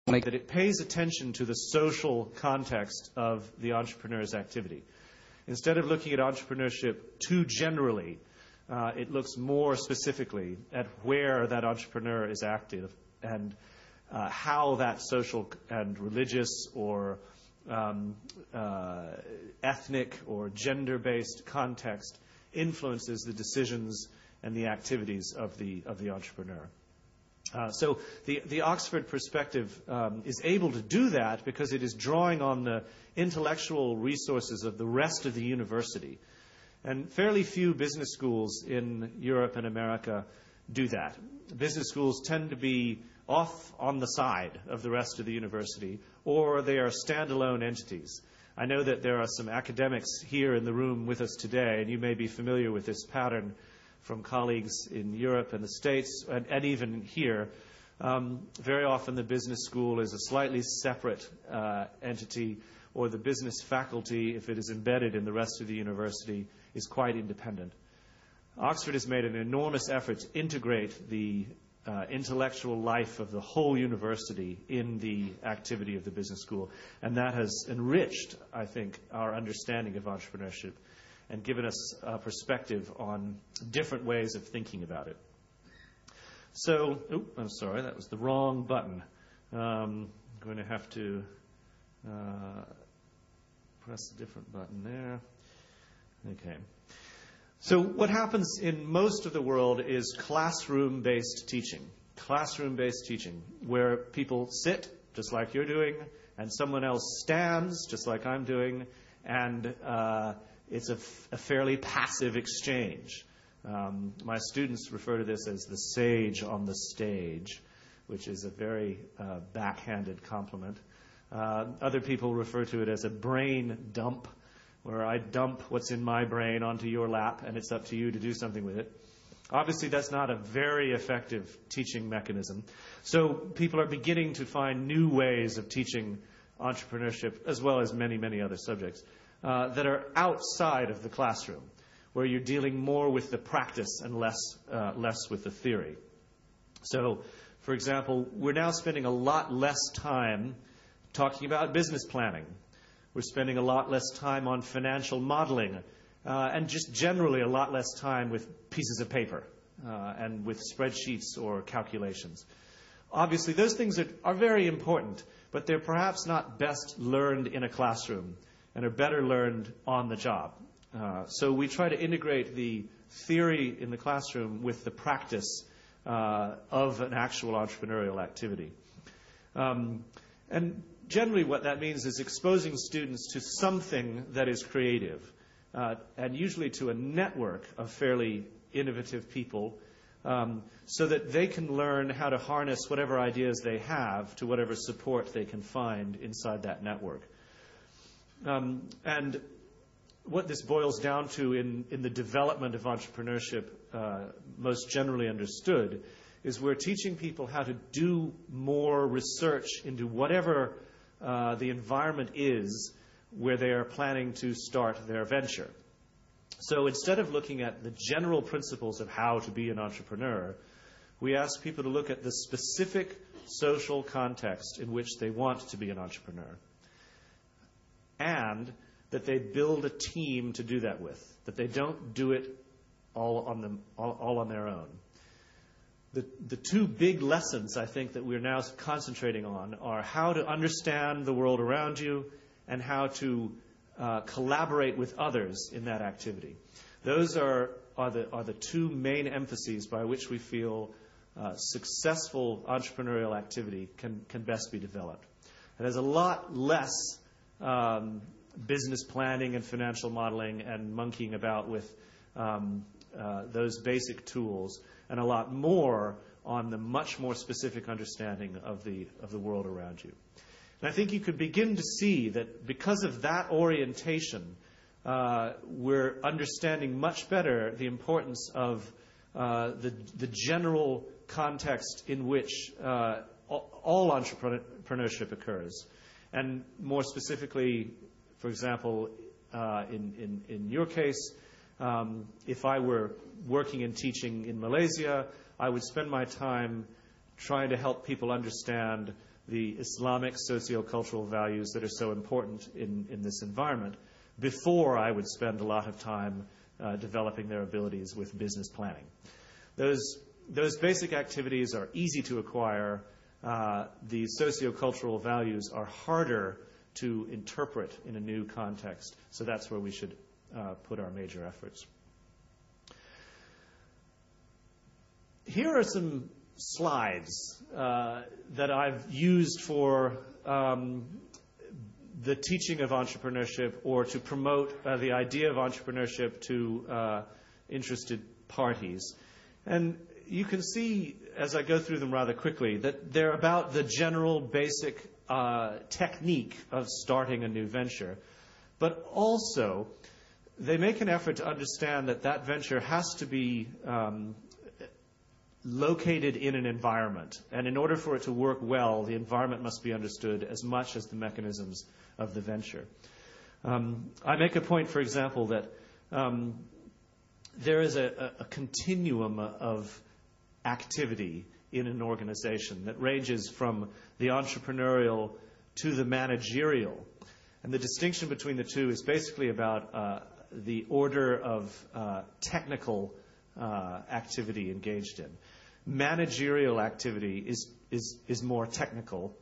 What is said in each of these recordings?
that it pays attention to the social context of the entrepreneur's activity. Instead of looking at entrepreneurship too generally, it looks more specifically at where that entrepreneur is active and how that social and religious or ethnic or gender-based context influences the decisions and the activities of the entrepreneur. So the Oxford perspective is able to do that because it is drawing on the intellectual resources of the rest of the university. And fairly few business schools in Europe and America do that. Business schools tend to be off on the side of the rest of the university, or they are standalone entities. I know that there are some academics here in the room with us today, and you may be familiar with this pattern from colleagues in Europe and the States, and even here. Very often the business school is a slightly separate entity, or the business faculty, if it is embedded in the rest of the university, is quite independent. Oxford has made an enormous effort to integrate the intellectual life of the whole university in the activity of the business school, and that has enriched, I think, our understanding of entrepreneurship and given us a perspective on different ways of thinking about it. So, I'm sorry, that was the wrong button. I'm going to have to press a different button there. Okay. So what happens in most of the world is classroom-based teaching. Classroom-based teaching, where people sit, just like you're doing, and someone else stands, just like I'm doing, and it's a fairly passive exchange. My students refer to this as the sage on the stage, which is a very backhanded compliment. Other people refer to it as a brain dump, where I dump what's in my brain onto your lap, and it's up to you to do something with it. Obviously, that's not a very effective teaching mechanism. So people are beginning to find new ways of teaching entrepreneurship, as well as many, many other subjects, that are outside of the classroom, where you're dealing more with the practice and less with the theory. So, for example, we're now spending a lot less time talking about business planning. We're spending a lot less time on financial modeling, and just generally a lot less time with pieces of paper and with spreadsheets or calculations. Obviously, those things are very important, but they're perhaps not best learned in a classroom and are better learned on the job. So we try to integrate the theory in the classroom with the practice of an actual entrepreneurial activity. And generally what that means is exposing students to something that is creative, and usually to a network of fairly innovative people, so that they can learn how to harness whatever ideas they have to whatever support they can find inside that network. And what this boils down to in the development of entrepreneurship, most generally understood, is we're teaching people how to do more research into whatever the environment is where they are planning to start their venture. So instead of looking at the general principles of how to be an entrepreneur, we ask people to look at the specific social context in which they want to be an entrepreneur, and that they build a team to do that with, that they don't do it all on their own. The two big lessons, I think, that we're now concentrating on are how to understand the world around you and how to collaborate with others in that activity. Those are the two main emphases by which we feel successful entrepreneurial activity can best be developed. And there's a lot less business planning and financial modeling and monkeying about with those basic tools, and a lot more on the much more specific understanding of the world around you. And I think you could begin to see that because of that orientation, we're understanding much better the importance of the general context in which all entrepreneurship occurs. And more specifically, for example, in your case, if I were working and teaching in Malaysia, I would spend my time trying to help people understand the Islamic sociocultural values that are so important in this environment before I would spend a lot of time developing their abilities with business planning. Those basic activities are easy to acquire. The sociocultural values are harder to interpret in a new context. So that's where we should put our major efforts. Here are some slides that I've used for the teaching of entrepreneurship or to promote the idea of entrepreneurship to interested parties. And you can see, as I go through them rather quickly, that they're about the general basic technique of starting a new venture. But also, they make an effort to understand that that venture has to be located in an environment. And in order for it to work well, the environment must be understood as much as the mechanisms of the venture. I make a point, for example, that there is a continuum of activity in an organization that ranges from the entrepreneurial to the managerial. And the distinction between the two is basically about the order of technical activity engaged in. Managerial activity is more technical.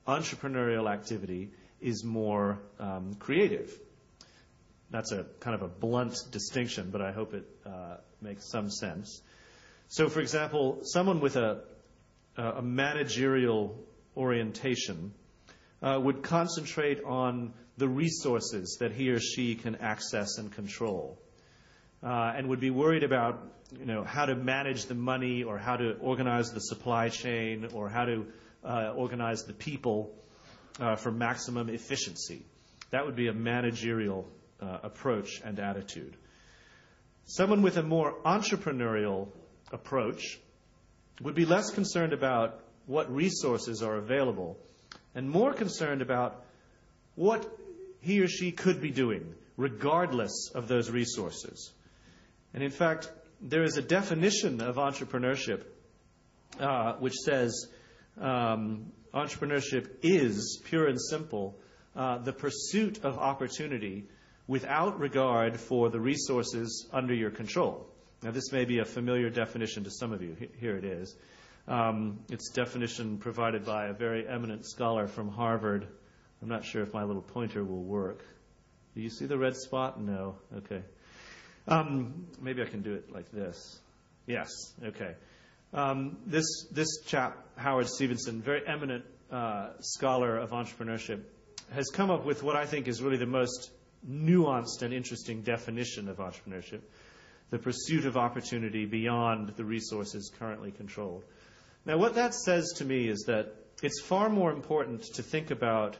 Entrepreneurial activity is more creative. That's a kind of a blunt distinction, but I hope it makes some sense. So, for example, someone with a managerial orientation would concentrate on the resources that he or she can access and control, and would be worried about, how to manage the money or how to organize the supply chain or how to organize the people for maximum efficiency. That would be a managerial approach and attitude. Someone with a more entrepreneurial approach would be less concerned about what resources are available and more concerned about what he or she could be doing regardless of those resources. And in fact, there is a definition of entrepreneurship which says entrepreneurship is, pure and simple, the pursuit of opportunity without regard for the resources under your control. Now, this may be a familiar definition to some of you. Here it is. It's a definition provided by a very eminent scholar from Harvard. I'm not sure if my little pointer will work. Do you see the red spot? No. Okay. Maybe I can do it like this. Yes. Okay. This chap, Howard Stevenson, very eminent scholar of entrepreneurship, has come up with what I think is really the most nuanced and interesting definition of entrepreneurship: the pursuit of opportunity beyond the resources currently controlled. Now, what that says to me is that it's far more important to think about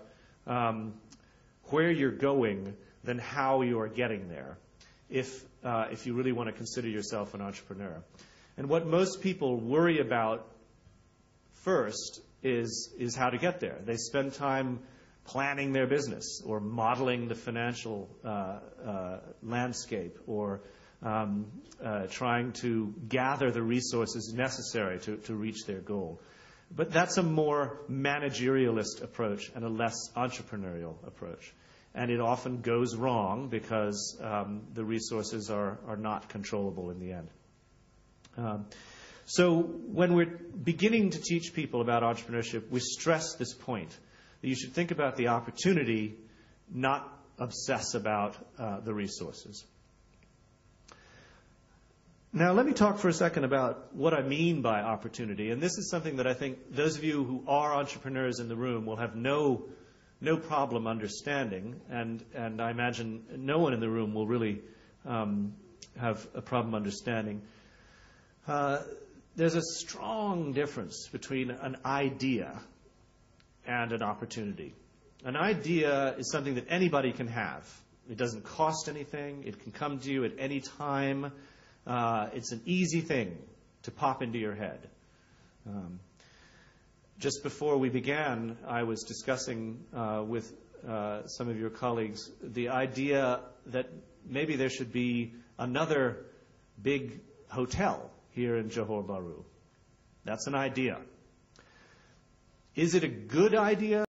where you're going than how you are getting there, if you really want to consider yourself an entrepreneur. And what most people worry about first is how to get there. They spend time planning their business or modeling the financial landscape or trying to gather the resources necessary to reach their goal. But that's a more managerialist approach and a less entrepreneurial approach. And it often goes wrong because the resources are not controllable in the end. So when we're beginning to teach people about entrepreneurship, we stress this point, that you should think about the opportunity, not obsess about the resources. Now, let me talk for a second about what I mean by opportunity. And this is something that I think those of you who are entrepreneurs in the room will have no problem understanding. And I imagine no one in the room will really have a problem understanding. There's a strong difference between an idea and an opportunity. An idea is something that anybody can have. It doesn't cost anything. It can come to you at any time. It's an easy thing to pop into your head. Just before we began, I was discussing with some of your colleagues the idea that maybe there should be another big hotel here in Johor Bahru. That's an idea. Is it a good idea